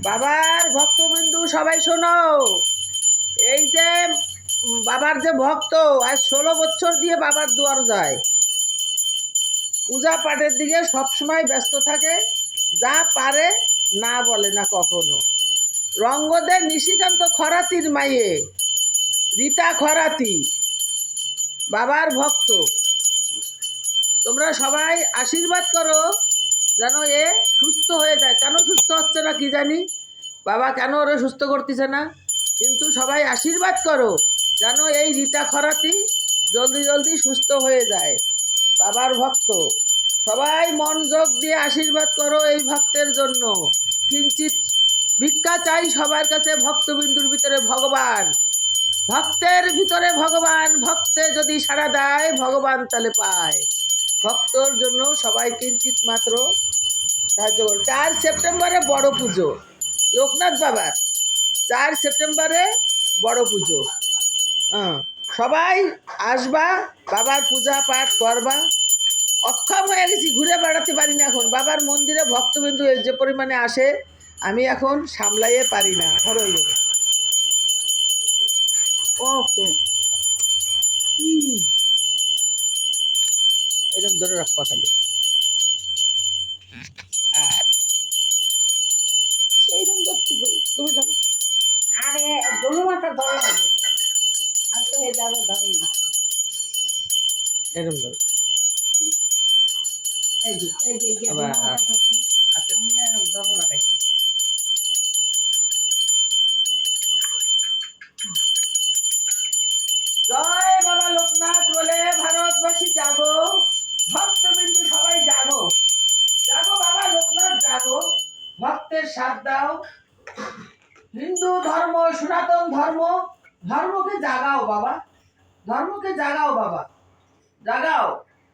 বাবার ভক্তবিন্দু সবাই শোনো। এই যে বাবার যে ভক্ত আজ 16 বছর দিয়ে বাবার দুয়ার যায়, পূজা পাঠের দিকে সবসময় ব্যস্ত থাকে, যা পারে না বলে না কখনো। রঙ্গদের নিশিকান্ত খরাতির মাইয়ে রীতা খরাতি বাবার ভক্ত। তোমরা সবাই আশীর্বাদ করো যেন এ সুস্থ হয়ে যায়। কেন সুস্থ হচ্ছে না কি জানি, বাবা কেন ওরা সুস্থ করতেছে না, কিন্তু সবাই আশীর্বাদ করো যেন এই রীতা খরাতি জলদি জলদি সুস্থ হয়ে যায়। বাবার ভক্ত সবাই মনোযোগ দিয়ে আশীর্বাদ করো এই ভক্তের জন্য। কিঞ্চিত ভিক্ষা চাই সবার কাছে। ভক্তবিন্দুর ভিতরে ভগবান, ভক্তের ভিতরে ভগবান, ভক্তে যদি সাড়া দেয় ভগবান তাহলে পায়। ভক্তর জন্য সবাই কিঞ্চিত মাত্র সাহায্য করো। 4 সেপ্টেম্বরে বড় পুজো লোকনাথ বাবার, 4 সেপ্টেম্বরে বড় পুজো। সবাই আসবা, বাবার পূজা পাঠ করবা। অক্ষম হয়ে গেছি, ঘুরে বেড়াতে পারি না এখন। বাবার মন্দিরে ভক্তবিন্দু যে পরিমাণে আসে আমি এখন সামলাইয়ে পারি না। ধরো ওকে, এরকম ধরে রাখবা খালি। আর এইরকম ধরছি, তুমি ধরো। আরে গরু মাথা ধরে না, আমি তো এই যাবো ধরুন না। এরকম ধরো। এই যে গরু মাথা ধরছে, আমি আর ধরো লাগাইছি। জয় বাবা লোকনাথ বলে ভারতবাসী জাগো, ভক্তবিন্দু সবাই জাগো। জাগো বাবা লোকনাথ জাগো, ভক্তের সাথ দাও। হিন্দু ধর্ম, সনাতন ধর্ম, ধর্মকে জাগাও বাবা, ধর্মকে জাগাও বাবা, জাগাও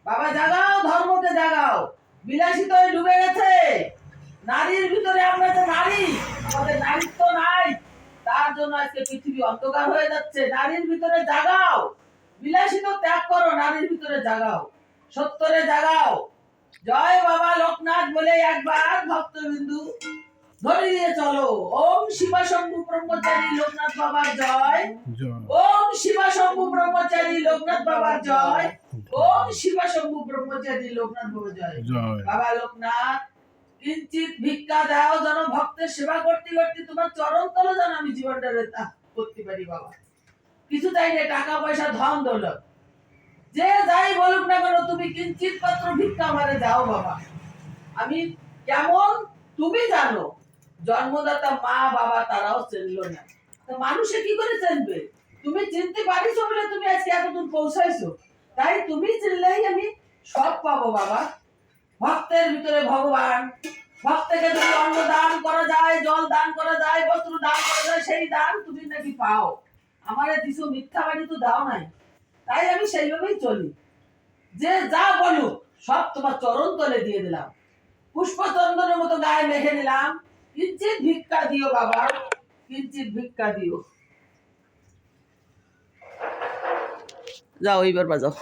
বাবা, জাগাও ধর্মকে জাগাও। বিলাসিতায় ডুবে গেছে নারীর ভিতরে। আমরা যে নারী, আমাদের নারীত্ব নাই, তার জন্য আজকে পৃথিবী অন্ধকার হয়ে যাচ্ছে। নারীর ভিতরে জাগাও, বিলাসিতা ত্যাগ করো, নারীর ভিতরে জাগাও, সত্যরে জাগাও। জয় বাবা লোকনাথ বলে একবার ভক্তবিন্দু ধরিয়ে চলো। ওম শিবা শম্ভু ব্রহ্মচারী লোকনাথ বাবার জয়, ওম শিবা শম্ভু ব্রহ্মচারী লোকনাথ বাবার জয়, ওম শিবা শম্ভু ব্রহ্মচারী লোকনাথ বাবার জয়। বাবা লোকনাথ কিঞ্চিত ভিক্ষা দাও যেন ভক্তের সেবা করতে করতে তোমার চরণ তলে যেন আমি জীবনটা করতে পারি বাবা। কিছু চাই না, টাকা পয়সা ধন দৌলত যে যাই বলুক না কেন, তুমি কিঞ্চিত মাত্র ভিক্ষা আমারে দাও বাবা। আমি কেমন তুমি জানো, জন্মদাতা মা বাবা তারাও চিনল না, তো মানুষে কি করে চিনবে? তুমি চিনতে পারিছো বলে তুমি আজকে এতদূর পৌঁছাইছো, তাই তুমি চিনলেই আমি সব পাবো বাবা। ভক্তের ভিতরে ভগবান। ভক্তকে যদি অন্ন দান করা যায়, জল দান করা যায়, বস্ত্র দান করা যায়, সেই দান তুমি নাকি পাও। আমারে দিছো মিথ্যাবাদী তো দাও নাই, তাই আমি সেইভাবেই চলি। যে যা বলুক সব তোমার চরণ তলে দিয়ে দিলাম, পুষ্পচন্দনের মতো গায়ে মেখে নিলাম। কিঞ্চিত ভিক্ষা দিও বাবা, কিঞ্চিত ভিক্ষা দিও। যাও এইবার বাজাও।